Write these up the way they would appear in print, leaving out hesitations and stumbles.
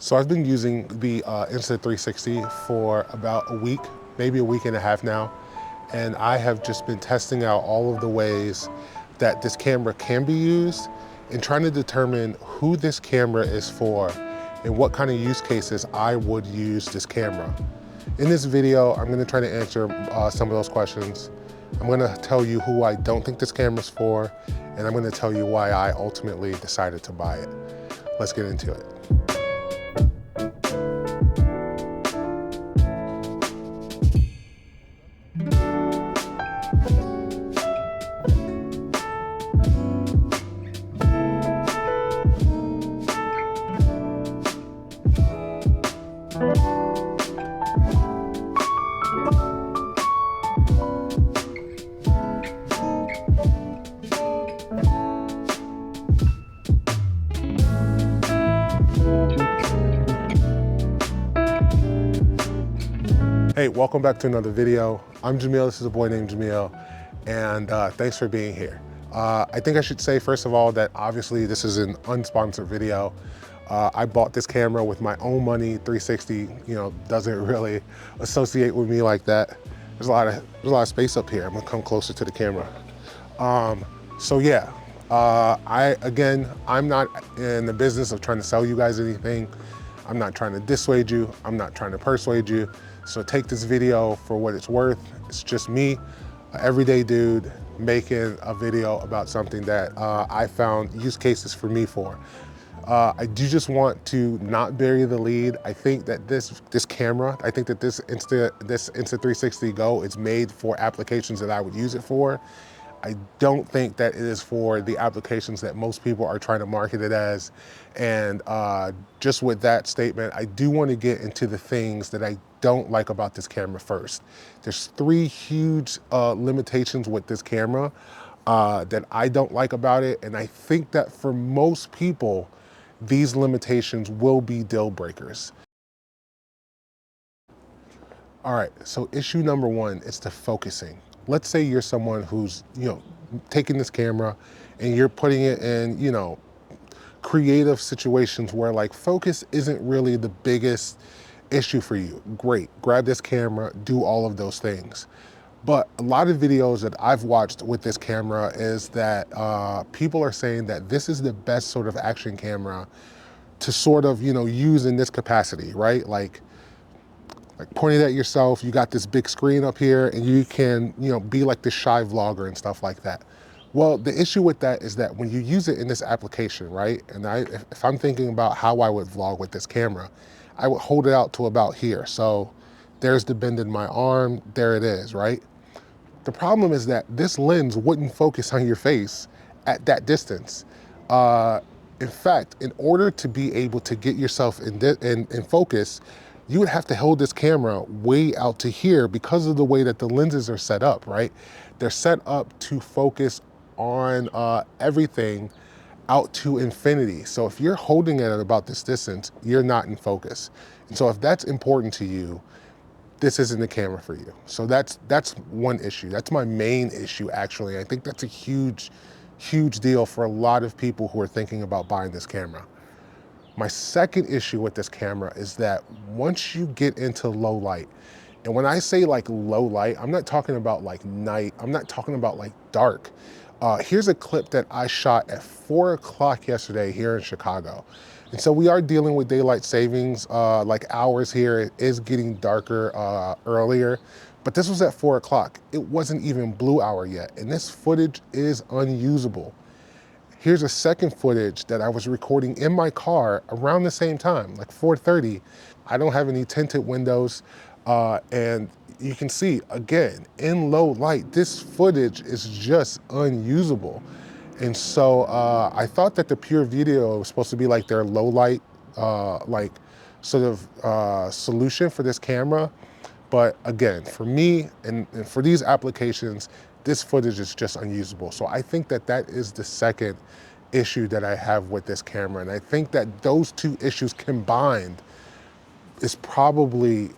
So I've been using the Insta360 for about a week, maybe a week and a half now. And I have just been testing out all of the ways that this camera can be used and trying to determine who this camera is for and what kind of use cases I would use this camera. In this video, I'm gonna try to answer some of those questions. I'm gonna tell you who I don't think this camera's for, and I'm gonna tell you why I ultimately decided to buy it. Let's get into it. Hey, welcome back to another video. I'm Jamil, this is a boy named Jamil, and thanks for being here. I think I should say, first of all, that obviously this is an unsponsored video. I bought this camera with my own money. 360, doesn't really associate with me like that. There's a lot of space up here. I'm gonna come closer to the camera. So yeah, I'm not in the business of trying to sell you guys anything. I'm not trying to dissuade you. I'm not trying to persuade you. So take this video for what it's worth. It's just me, an everyday dude, making a video about something that I found use cases for me for. I do just want to not bury the lead. I think that this camera, I think that this Insta360 Go is made for applications that I would use it for. I don't think that it is for the applications that most people are trying to market it as. And just with that statement, I do want to get into the things that I don't like about this camera first. There's three huge limitations with this camera that I don't like about it. And I think that for most people, these limitations will be deal breakers. All right, so issue number one is the focusing. Let's say you're someone who's, taking this camera and you're putting it in, creative situations where like focus isn't really the biggest issue for you. Great, grab this camera, do all of those things. But a lot of videos that I've watched with this camera is that people are saying that this is the best sort of action camera to sort of, use in this capacity, right? Like pointing at yourself, you got this big screen up here and you can, be like this shy vlogger and stuff like that. Well, the issue with that is that when you use it in this application, right? And if I'm thinking about how I would vlog with this camera, I would hold it out to about here. So there's the bend in my arm, there it is, right? The problem is that this lens wouldn't focus on your face at that distance. In fact, in order to be able to get yourself in focus, you would have to hold this camera way out to here because of the way that the lenses are set up, right? They're set up to focus on everything out to infinity. So if you're holding it at about this distance, you're not in focus. And so if that's important to you, this isn't the camera for you. So that's one issue. That's my main issue, actually. I think that's a huge, huge deal for a lot of people who are thinking about buying this camera. My second issue with this camera is that once you get into low light, and when I say like low light, I'm not talking about like night, I'm not talking about like dark. Here's a clip that I shot at 4 o'clock yesterday here in Chicago. And so we are dealing with daylight savings, like hours here. It is getting darker earlier, but this was at 4 o'clock. It wasn't even blue hour yet, and this footage is unusable. Here's a second footage that I was recording in my car around the same time, like 4:30. I don't have any tinted windows, and you can see, again, in low light, this footage is just unusable. And so I thought that the Pure Video was supposed to be like their low light, solution for this camera. But again, for me and for these applications, this footage is just unusable. So I think that that is the second issue that I have with this camera. And I think that those two issues combined is probably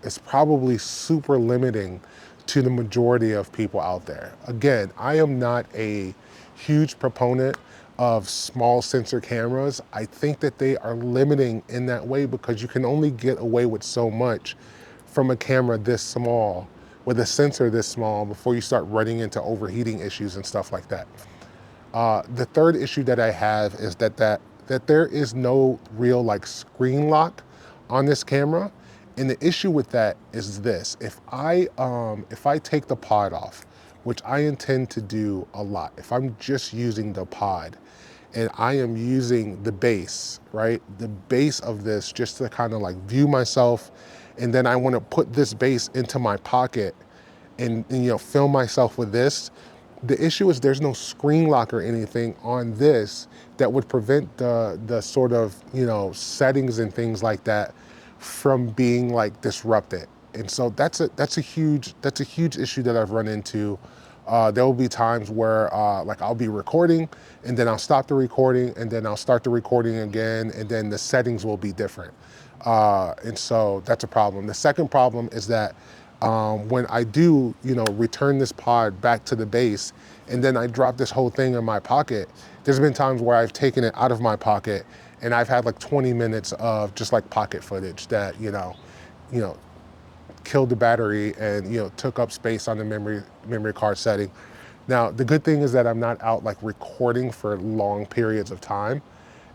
super limiting to the majority of people out there. Again, I am not a huge proponent of small sensor cameras, I think that they are limiting in that way because you can only get away with so much from a camera this small, with a sensor this small, before you start running into overheating issues and stuff like that. The third issue that I have is that there is no real like screen lock on this camera. And the issue with that is this: if I take the pod off, which I intend to do a lot, if I'm just using the pod and I am using the base, right? The base of this just to kind of like view myself, and then I want to put this base into my pocket and you know, film myself with this. The issue is there's no screen lock or anything on this that would prevent the sort of, you know, settings and things like that from being like disrupted. And so that's a huge issue that I've run into. There will be times where like I'll be recording and then I'll stop the recording and then I'll start the recording again, and then the settings will be different. And so that's a problem. The second problem is that when I do, you know, return this pod back to the base and then I drop this whole thing in my pocket, there's been times where I've taken it out of my pocket and I've had like 20 minutes of just like pocket footage that, you know, killed the battery and, you know, took up space on the memory card setting. Now, the good thing is that I'm not out like recording for long periods of time.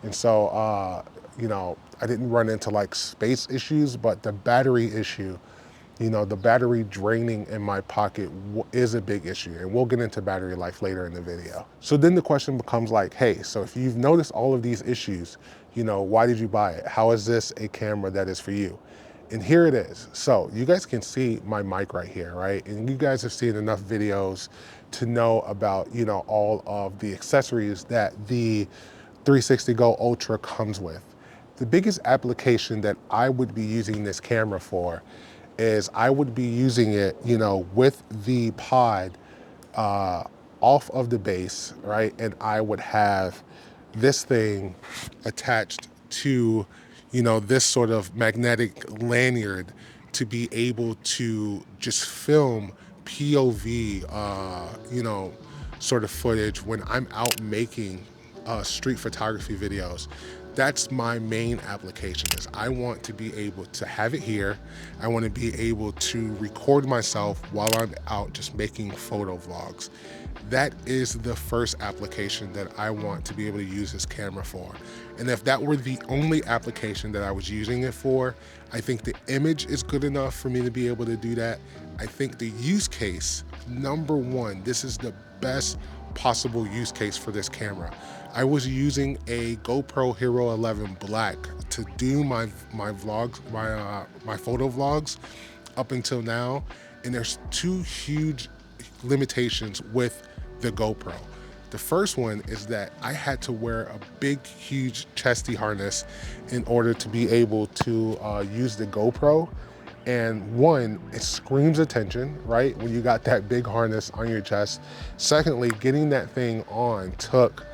And so, you know, I didn't run into like space issues, but the battery issue, you know, the battery draining in my pocket is a big issue, and we'll get into battery life later in the video. So then the question becomes like, hey, so if you've noticed all of these issues, you know, why did you buy it? How is this a camera that is for you? And here it is. So you guys can see my mic right here, right? And you guys have seen enough videos to know about, you know, all of the accessories that the 360 Go Ultra comes with. The biggest application that I would be using this camera for is I would be using it, you know, with the pod off of the base, right? And I would have this thing attached to, you know, this sort of magnetic lanyard to be able to just film POV, you know, sort of footage when I'm out making street photography videos. That's my main application. Is I want to be able to have it here. I want to be able to record myself while I'm out just making photo vlogs. That is the first application that I want to be able to use this camera for. And if that were the only application that I was using it for, I think the image is good enough for me to be able to do that. I think the use case, number one, this is the best possible use case for this camera. I was using a GoPro Hero 11 Black to do my vlogs, my photo vlogs up until now, and there's two huge limitations with the GoPro. The first one is that I had to wear a big, huge chesty harness in order to be able to use the GoPro. And one, it screams attention, right? When you got that big harness on your chest. Secondly, getting that thing on took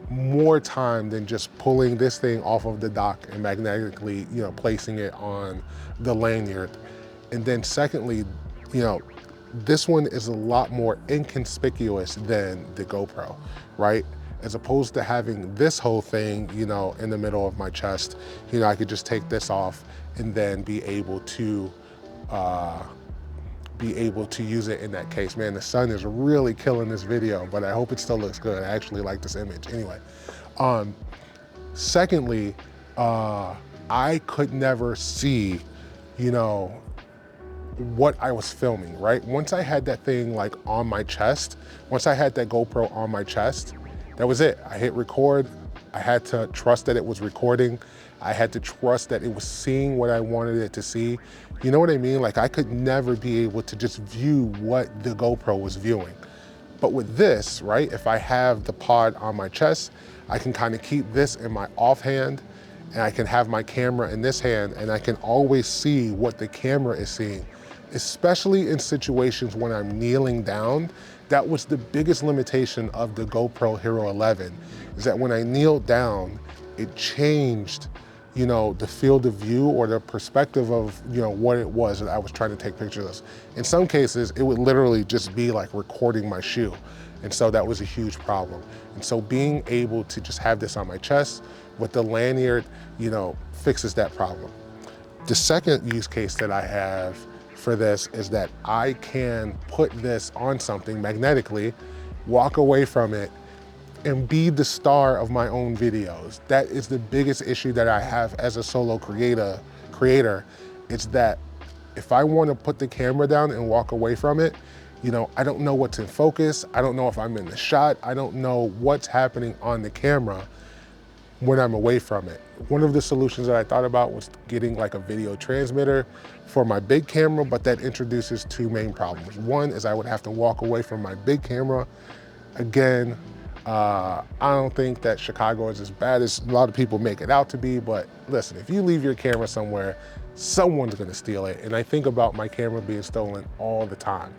more time than just pulling this thing off of the dock and magnetically, you know, placing it on the lanyard. And then secondly, you know, this one is a lot more inconspicuous than the GoPro, right? As opposed to having this whole thing, you know, in the middle of my chest, you know, I could just take this off and then be able to use it in that case. Man, the sun is really killing this video, but I hope it still looks good. I actually like this image. Anyway, secondly, I could never see, you know, what I was filming, right? Once I had that thing like on my chest, once I had that GoPro on my chest, that was it. I hit record. I had to trust that it was recording. I had to trust that it was seeing what I wanted it to see. You know what I mean? Like I could never be able to just view what the GoPro was viewing. But with this, right, if I have the pod on my chest, I can kind of keep this in my offhand and I can have my camera in this hand and I can always see what the camera is seeing, especially in situations when I'm kneeling down. That was the biggest limitation of the GoPro Hero 11, is that when I kneeled down, it changed you know, the field of view or the perspective of, you know, what it was that I was trying to take pictures of. In some cases, it would literally just be like recording my shoe. And so that was a huge problem. And so being able to just have this on my chest with the lanyard, you know, fixes that problem. The second use case that I have for this is that I can put this on something magnetically, walk away from it, and be the star of my own videos. That is the biggest issue that I have as a solo creator. It's that if I want to put the camera down and walk away from it, you know, I don't know what's in focus. I don't know if I'm in the shot. I don't know what's happening on the camera when I'm away from it. One of the solutions that I thought about was getting like a video transmitter for my big camera, but that introduces two main problems. One is I would have to walk away from my big camera. Again, I don't think that Chicago is as bad as a lot of people make it out to be, but listen, if you leave your camera somewhere, someone's gonna steal it. And I think about my camera being stolen all the time.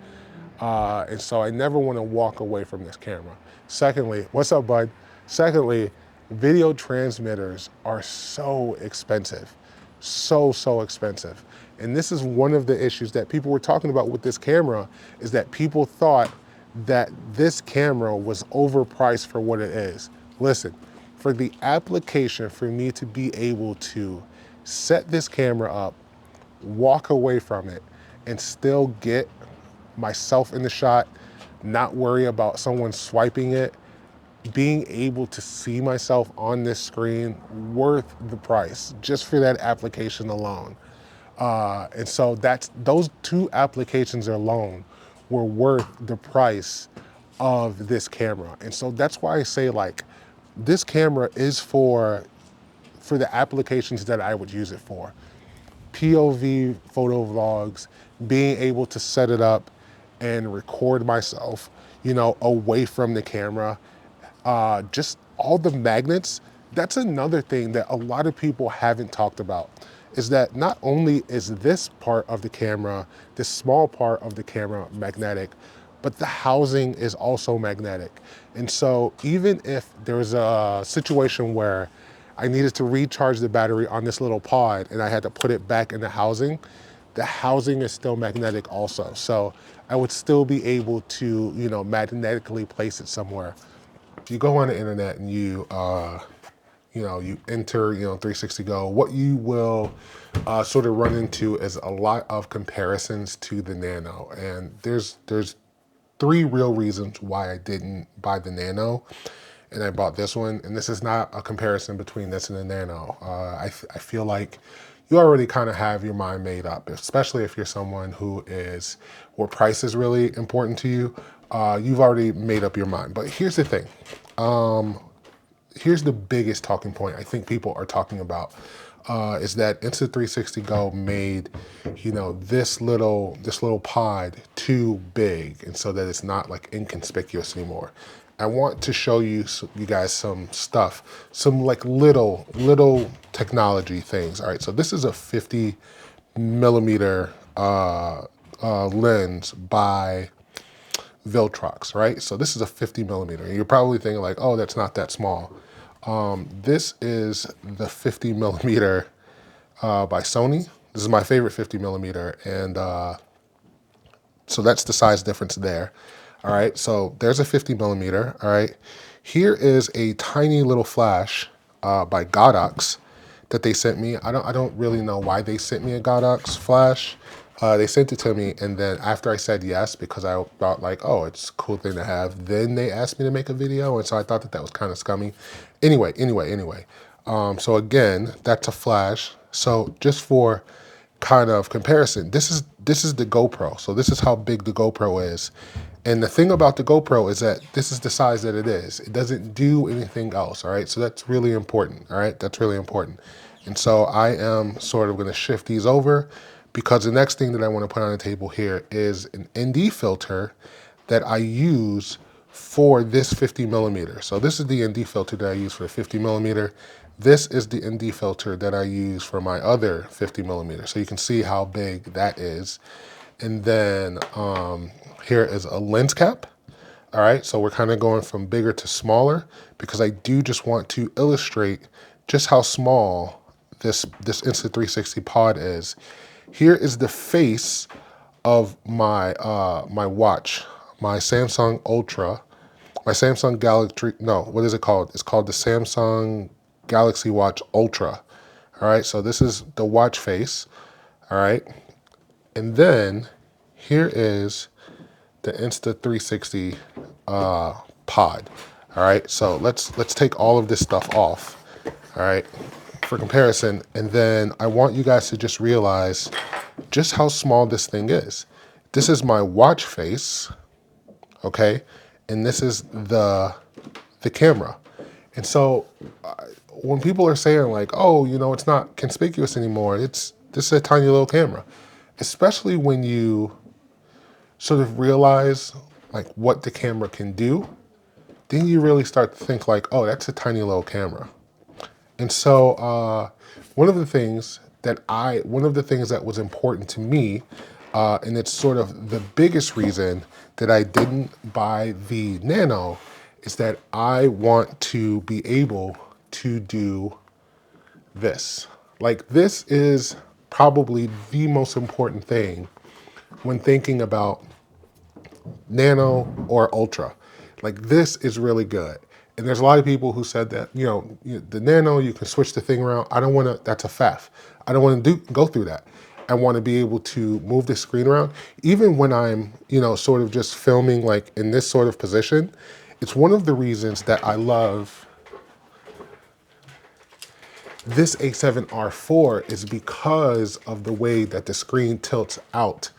And so I never wanna walk away from this camera. Secondly, what's up, bud? Secondly, video transmitters are so expensive, so expensive. And this is one of the issues that people were talking about with this camera, is that people thought that this camera was overpriced for what it is. Listen, for the application, for me to be able to set this camera up, walk away from it, and still get myself in the shot, not worry about someone swiping it, being able to see myself on this screen, worth the price just for that application alone. And so those two applications alone were worth the price of this camera. And so that's why I say, like, this camera is for the applications that I would use it for. POV photo vlogs, being able to set it up and record myself, you know, away from the camera. Just all the magnets, that's another thing that a lot of people haven't talked about, is that not only is this part of the camera, this small part of the camera magnetic, but the housing is also magnetic. And so even if there's a situation where I needed to recharge the battery on this little pod and I had to put it back in the housing is still magnetic also. So I would still be able to, you know, magnetically place it somewhere. If you go on the internet and you enter, 360 Go, what you will sort of run into is a lot of comparisons to the Nano. And there's three real reasons why I didn't buy the Nano and I bought this one. And this is not a comparison between this and the Nano. I feel like you already kind of have your mind made up, especially if you're someone where price is really important to you. You've already made up your mind. But here's the thing. Here's the biggest talking point I think people are talking about, is that Insta360 Go made, this little pod too big, and so that it's not like inconspicuous anymore. I want to show you guys some stuff, some like little technology things. All right, so this is a 50 millimeter lens by Viltrox, right? So this is a 50 millimeter. And you're probably thinking like, oh, that's not that small. This is the 50 millimeter by Sony. This is my favorite 50 millimeter. And so that's the size difference there. All right, so there's a 50 millimeter, all right? Here is a tiny little flash by Godox that they sent me. I don't really know why they sent me a Godox flash. They sent it to me, and then after I said yes, because I thought like, oh, it's a cool thing to have, then they asked me to make a video, and so I thought that was kind of scummy. Anyway. So again, that's a flash. So just for kind of comparison, this is the GoPro. So this is how big the GoPro is. And the thing about the GoPro is that this is the size that it is. It doesn't do anything else, all right? So that's really important, all right? That's really important. And so I am sort of gonna shift these over, because the next thing that I want to put on the table here is an ND filter that I use for this 50 millimeter. So this is the ND filter that I use for the 50 millimeter. This is the ND filter that I use for my other 50 millimeter. So you can see how big that is. And then here is a lens cap. All right, so we're kind of going from bigger to smaller, because I do just want to illustrate just how small this Insta360 pod is, here is the face of my my watch, my Samsung Ultra, my Samsung Galaxy, no, what is it called? It's called the Samsung Galaxy Watch Ultra. All right, so this is the watch face, all right? And then here is the Insta360 pod. All right, so let's take all of this stuff off, all right, for comparison. And then I want you guys to just realize just how small this thing is. This is my watch face, okay, and this is the camera. And so when people are saying like, oh, you know, it's not conspicuous anymore, this is a tiny little camera, especially when you sort of realize like what the camera can do, then you really start to think like, oh, that's a tiny little camera. And so one of the things that was important to me, and it's sort of the biggest reason that I didn't buy the Nano, is that I want to be able to do this. Like, this is probably the most important thing when thinking about Nano or Ultra. Like, this is really good. And there's a lot of people who said that, you know, the Nano, you can switch the thing around. I don't want to, that's a faff. I don't want to go through that. I want to be able to move the screen around. Even when I'm, you know, sort of just filming like in this sort of position, it's one of the reasons that I love this A7R4 is because of the way that the screen tilts out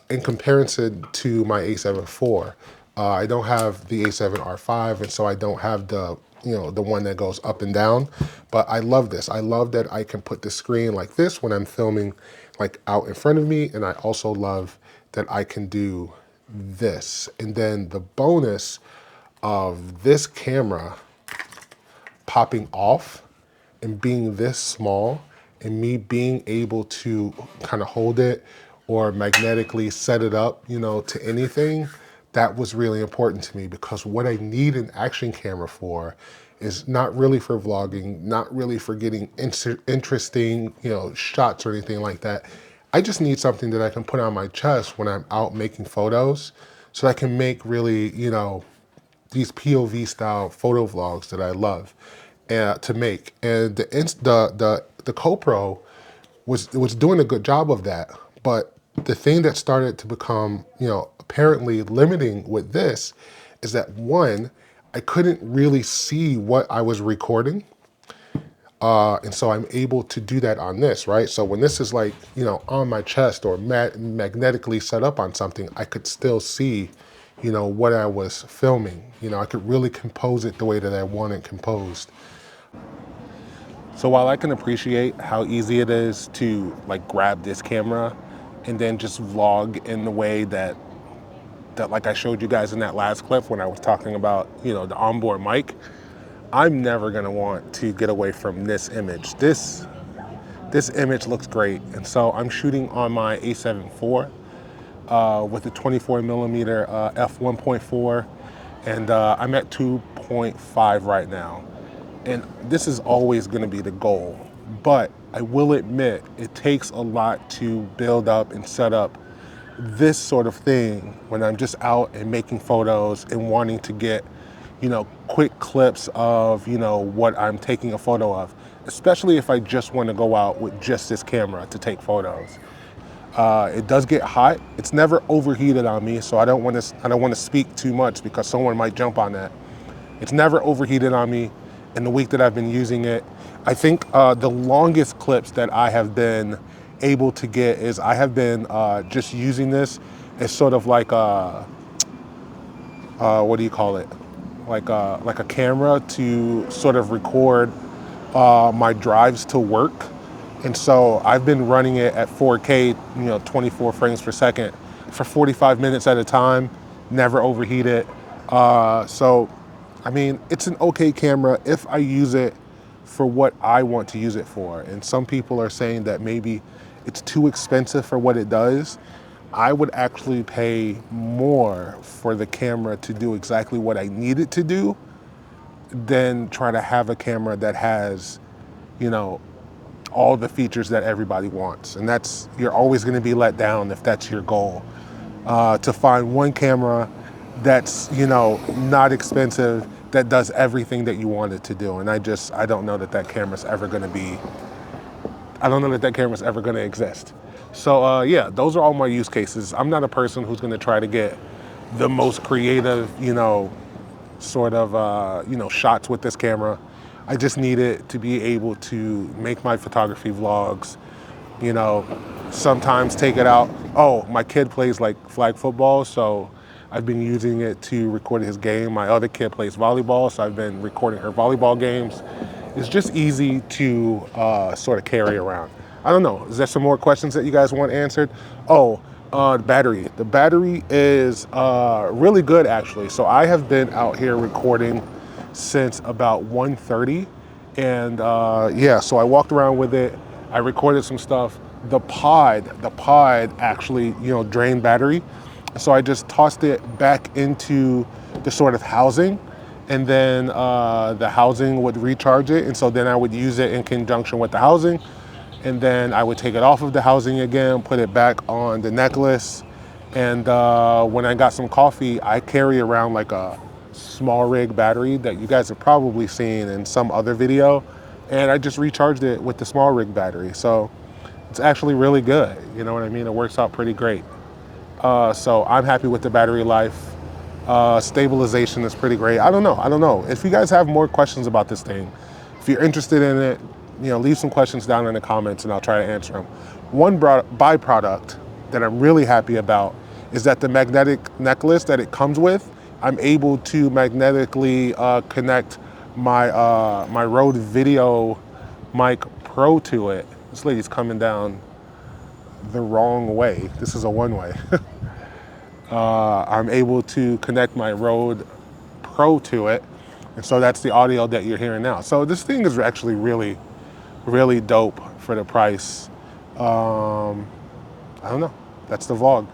in comparison to my A7 IV. I don't have the A7R5, and so I don't have the, you know, the one that goes up and down, but I love this. I love that I can put the screen like this when I'm filming like out in front of me, and I also love that I can do this. And then the bonus of this camera popping off and being this small, and me being able to kind of hold it or magnetically set it up, you know, to anything, that was really important to me, because what I need an action camera for is not really for vlogging, not really for getting interesting, you know, shots or anything like that. I just need something that I can put on my chest when I'm out making photos, so I can make really, you know, these POV style photo vlogs that I love to make. And the GoPro was doing a good job of that. But the thing that started to become, you know, apparently limiting with this is that, one, I couldn't really see what I was recording. And so I'm able to do that on this, right? So when this is like, you know, on my chest or magnetically set up on something, I could still see, you know, what I was filming. You know, I could really compose it the way that I want it composed. So while I can appreciate how easy it is to like grab this camera and then just vlog in the way that like I showed you guys in that last clip when I was talking about, you know, the onboard mic, I'm never gonna want to get away from this image. This image looks great. And so I'm shooting on my A7 IV with a 24 millimeter f1.4, and I'm at 2.5 right now. And this is always gonna be the goal. But I will admit, it takes a lot to build up and set up this sort of thing when I'm just out and making photos and wanting to get, you know, quick clips of, you know, what I'm taking a photo of, especially if I just want to go out with just this camera to take photos. It does get hot. It's never overheated on me, so I don't want to speak too much because someone might jump on that. It's never overheated on me in the week that I've been using it. I think the longest clips that I have been able to get is I have been just using this as sort of like a, what do you call it? Like a camera to sort of record my drives to work. And so I've been running it at 4K, you know, 24 frames per second for 45 minutes at a time, never overheat it. So, I mean, it's an okay camera if I use it for what I want to use it for. And some people are saying that maybe it's too expensive for what it does. I would actually pay more for the camera to do exactly what I need it to do than try to have a camera that has, you know, all the features that everybody wants. And you're always going to be let down if that's your goal. To find one camera that's, not expensive, that does everything that you want it to do. And I don't know that camera's ever going to exist. So yeah, those are all my use cases. I'm not a person who's going to try to get the most creative, shots with this camera. I just need it to be able to make my photography vlogs, sometimes take it out. Oh, my kid plays like flag football, so I've been using it to record his game. My other kid plays volleyball, so I've been recording her volleyball games. It's just easy to sort of carry around. I don't know, is there some more questions that you guys want answered? Oh, the battery. The battery is really good, actually. So I have been out here recording since about 1:30, and yeah, so I walked around with it. I recorded some stuff. The pod actually, drained battery. So I just tossed it back into the sort of housing, and then the housing would recharge it. And so then I would use it in conjunction with the housing. And then I would take it off of the housing again, put it back on the necklace. And when I got some coffee, I carry around like a small rig battery that you guys have probably seen in some other video. And I just recharged it with the small rig battery. So it's actually really good. You know what I mean? It works out pretty great. So I'm happy with the battery life. Stabilization is pretty great. I don't know. If you guys have more questions about this thing, if you're interested in it, leave some questions down in the comments and I'll try to answer them. One byproduct that I'm really happy about is that the magnetic necklace that it comes with, I'm able to magnetically connect my Rode Video Mic Pro to it. This lady's coming down the wrong way. This is a one-way. I'm able to connect my Rode Pro to it, and so that's the audio that you're hearing now. So this thing is actually really, really dope for the price. I don't know. That's the vlog.